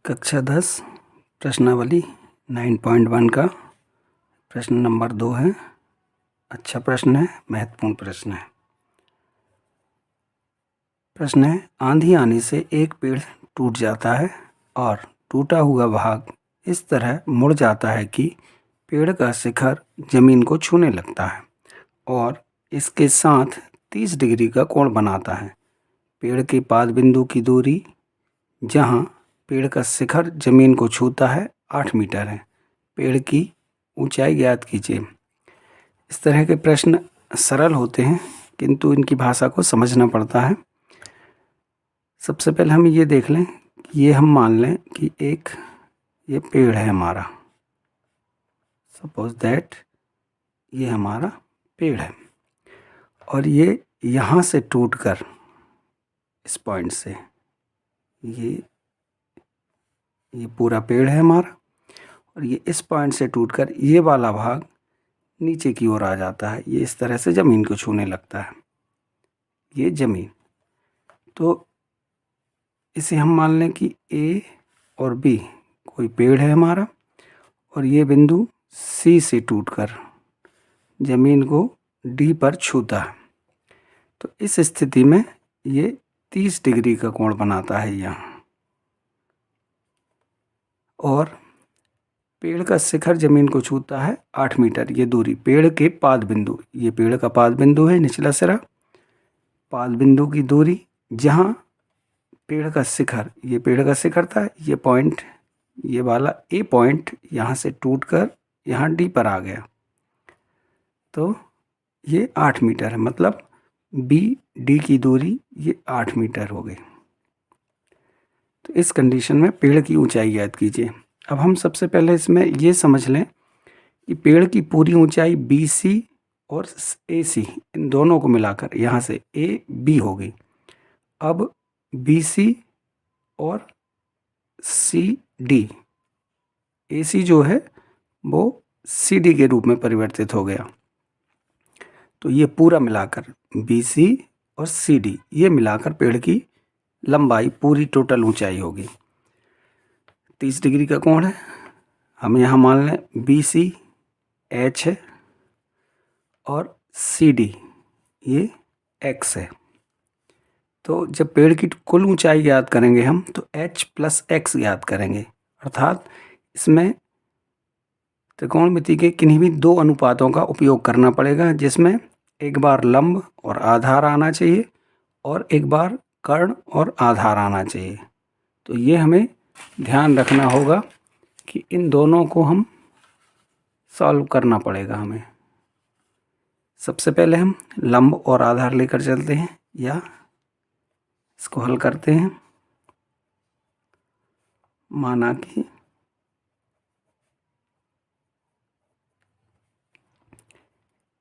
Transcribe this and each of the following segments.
कक्षा 10 प्रश्नावली 9.1 का प्रश्न नंबर 2 है। अच्छा प्रश्न है, महत्वपूर्ण प्रश्न है। प्रश्न है, आंधी आने से एक पेड़ टूट जाता है और टूटा हुआ भाग इस तरह मुड़ जाता है कि पेड़ का शिखर जमीन को छूने लगता है और इसके साथ 30 डिग्री का कोण बनाता है। पेड़ के पाद बिंदु की दूरी जहाँ पेड़ का शिखर जमीन को छूता है 8 मीटर है। पेड़ की ऊंचाई ज्ञात कीजिए। इस तरह के प्रश्न सरल होते हैं किंतु इनकी भाषा को समझना पड़ता है। सबसे पहले हम ये देख लें कि ये हम मान लें कि ये पेड़ है हमारा। सपोज दैट ये हमारा पेड़ है और ये यहाँ से टूटकर इस पॉइंट से ये पूरा पेड़ है हमारा और ये इस पॉइंट से टूटकर ये वाला भाग नीचे की ओर आ जाता है। ये इस तरह से ज़मीन को छूने लगता है, ये ज़मीन। तो इसे हम मान लें कि ए और बी कोई पेड़ है हमारा और ये बिंदु सी से टूटकर ज़मीन को डी पर छूता है। तो इस स्थिति में ये 30 डिग्री का कोण बनाता है यहाँ और पेड़ का शिखर जमीन को छूता है 8 मीटर। ये दूरी पेड़ के पाद बिंदु, ये पेड़ का पाद बिंदु है, निचला सिरा। पाद बिंदु की दूरी जहाँ पेड़ का शिखर, ये पेड़ का शिखर था, ये पॉइंट, ये वाला ए पॉइंट यहाँ से टूटकर यहाँ डी पर आ गया। तो ये 8 मीटर है, मतलब बी डी की दूरी ये 8 मीटर हो गई। तो इस कंडीशन में पेड़ की ऊंचाई ज्ञात कीजिए। अब हम सबसे पहले इसमें ये समझ लें कि पेड़ की पूरी ऊंचाई बी सी और ए सी इन दोनों को मिलाकर यहाँ से ए बी हो गई। अब बी सी और सी डी, ए सी जो है वो सी डी के रूप में परिवर्तित हो गया। तो ये पूरा मिलाकर बी सी और सी डी ये मिलाकर पेड़ की लंबाई पूरी टोटल ऊंचाई होगी। 30 डिग्री का कोण है। हम यहाँ मान लें बी सी एच है और सी डी ये एक्स है। तो जब पेड़ की कुल ऊंचाई ज्ञात करेंगे हम तो h प्लस एक्स ज्ञात करेंगे, अर्थात इसमें त्रिकोणमिति के किन्हीं भी दो अनुपातों का उपयोग करना पड़ेगा, जिसमें एक बार लंब और आधार आना चाहिए और एक बार कर्ण और आधार आना चाहिए। तो ये हमें ध्यान रखना होगा कि इन दोनों को हम सॉल्व करना पड़ेगा हमें। सबसे पहले हम लंब और आधार लेकर चलते हैं या इसको हल करते हैं। माना कि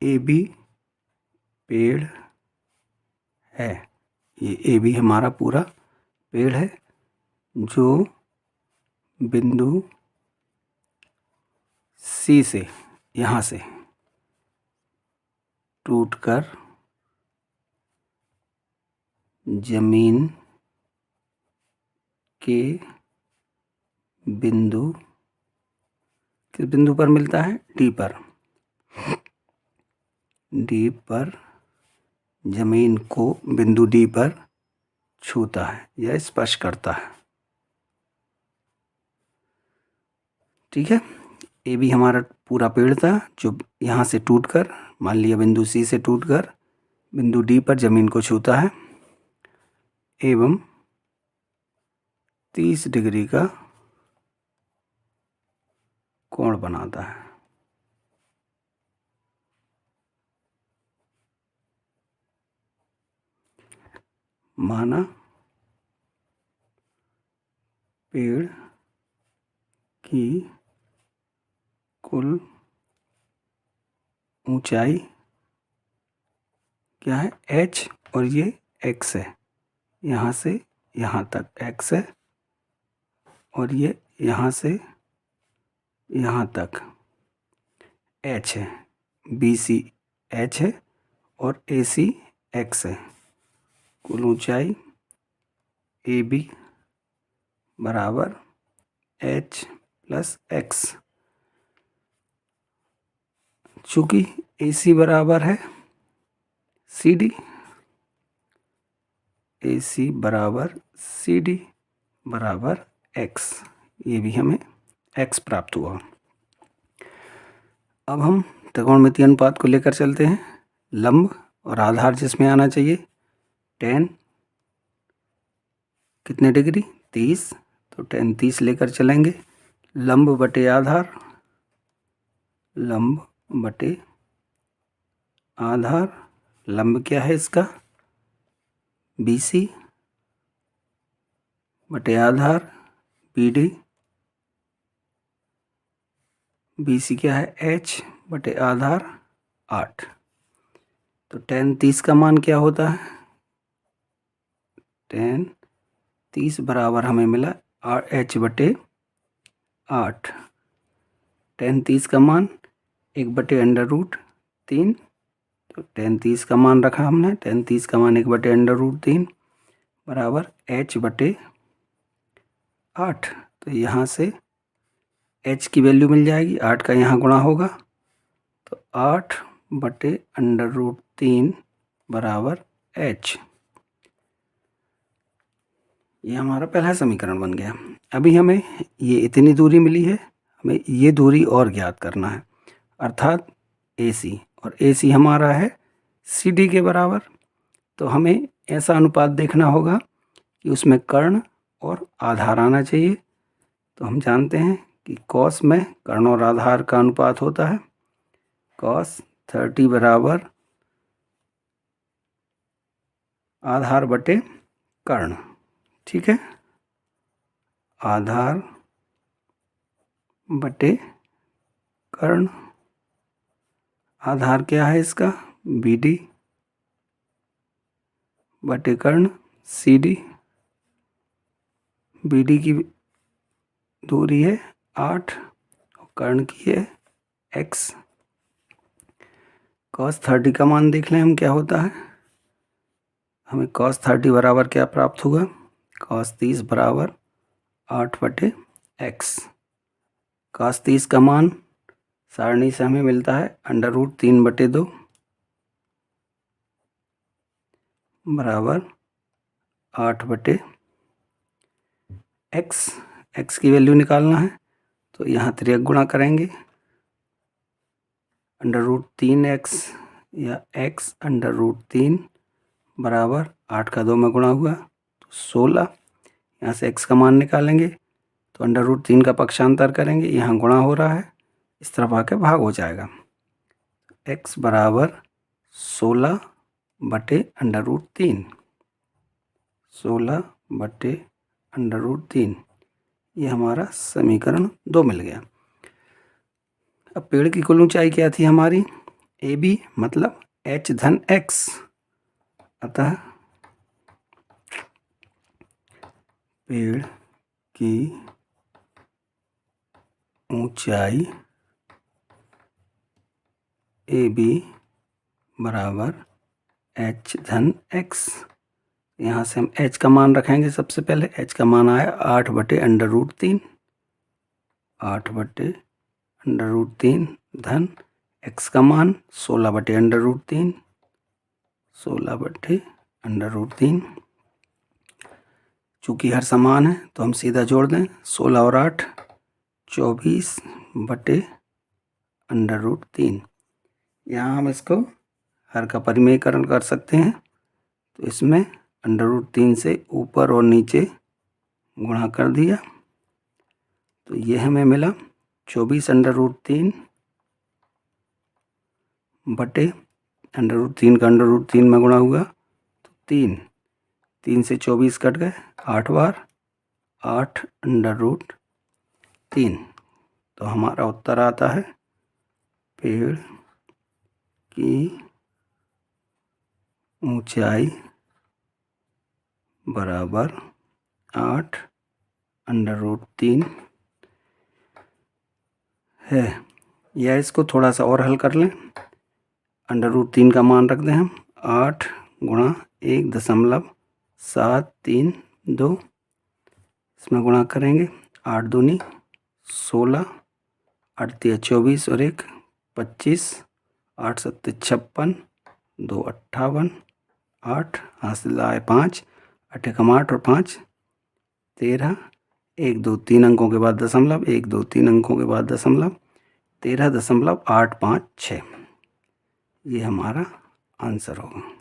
ए बी पेड़ है, ये ए बी हमारा पूरा पेड़ है जो बिंदु सी से यहाँ से टूटकर जमीन के बिंदु किस बिंदु पर मिलता है, डी पर। डी पर जमीन को बिंदु डी पर छूता है या स्पर्श करता है। ठीक है, ए भी हमारा पूरा पेड़ था जो यहाँ से टूटकर, मान लिया बिंदु सी से टूटकर बिंदु डी पर जमीन को छूता है एवं 30 डिग्री का कोण बनाता है। माना पेड़ की कुल ऊंचाई क्या है, h और ये x है, यहाँ से यहाँ तक x है और ये यहाँ से यहाँ तक h है। बी सी h है और ए सी x है। कुल ऊंचाई ए बी बराबर एच प्लस एक्स। चूँकि ए सी बराबर है सी डी, ए सी बराबर सी डी बराबर एक्स, ये भी हमें एक्स प्राप्त हुआ। अब हम त्रिकोणमितीय अनुपात को लेकर चलते हैं। लंब और आधार जिसमें आना चाहिए, tan कितने डिग्री 30, तो tan 30 लेकर चलेंगे। लंब बटे आधार, लंब बटे आधार, लंब क्या है इसका BC बटे आधार BD, BC क्या है H बटे आधार 8। तो tan 30 का मान क्या होता है, tan 30 बराबर हमें मिला H बटे 8। tan 30 का मान 1/√3, तो tan 30 का मान रखा हमने, tan 30 का मान 1/√3 बराबर H बटे 8। तो यहाँ से H की वैल्यू मिल जाएगी, 8 का यहाँ गुणा होगा, तो 8/√3 बराबर H। ये हमारा पहला समीकरण बन गया। अभी हमें ये इतनी दूरी मिली है, हमें ये दूरी और ज्ञात करना है, अर्थात AC, और AC हमारा है CD के बराबर। तो हमें ऐसा अनुपात देखना होगा कि उसमें कर्ण और आधार आना चाहिए। तो हम जानते हैं कि कॉस में कर्ण और आधार का अनुपात होता है cos 30 बराबर आधार बटे कर्ण, ठीक है, आधार बटे कर्ण। आधार क्या है इसका BD बटे कर्ण CD, BD की दूरी है 8 और कर्ण की है x। cos 30 का मान देख लें हम क्या होता है, हमें cos 30 बराबर क्या प्राप्त हुआ, cos 30 बराबर 8 बटे x। cos 30 का मान सारणी से हमें मिलता है √3/2 बराबर 8 बटे x। x की वैल्यू निकालना है, तो यहाँ तिर्यक गुणा करेंगे, √3x या x √3 बराबर 8 का 2 में गुणा हुआ तो 16। यहाँ से x का मान निकालेंगे, तो √3 का पक्षांतर करेंगे, यहाँ गुणा हो रहा है, इस तरफ आके भाग हो जाएगा। x बराबर 16 बटे √3, 16 बटे √3, ये हमारा समीकरण 2 मिल गया। अब पेड़ की कुल ऊंचाई क्या थी हमारी, AB मतलब H धन X, अतः पेड़ की ऊंचाई AB बराबर H धन X। यहाँ से हम H का मान रखेंगे, सबसे पहले H का मान आया 8 बटे √3, 8 बटे √3 धन x का मान 16 बटे √3, 16 बटे √3। चूँकि हर समान है तो हम सीधा जोड़ दें, 16 और 8 24 बटे √3। यहाँ हम इसको हर का परिमेयकरण कर सकते हैं, तो इसमें √3 से ऊपर और नीचे गुणा कर दिया, तो ये हमें मिला 24 √3 बटे √3 का √3 में गुणा हुआ तो 3 से 24 कट गए, 8 बार 8 √3। तो हमारा उत्तर आता है पेड़ की ऊंचाई बराबर 8 √3 है। या इसको थोड़ा सा और हल कर लें, √3 का मान रख दें हम 8 गुणा 1.732, इसमें गुणा करेंगे 8 दूनी 16, 8 तिया 24 और 1 25, 8 सत्ते 56, 2 58, 8 हासिल आए 5, 8 एकम 8 और 5 13, 1 2 3 अंकों के बाद दशमलव, 1 2 3 अंकों के बाद दशमलव, 13.856 ये हमारा आंसर होगा।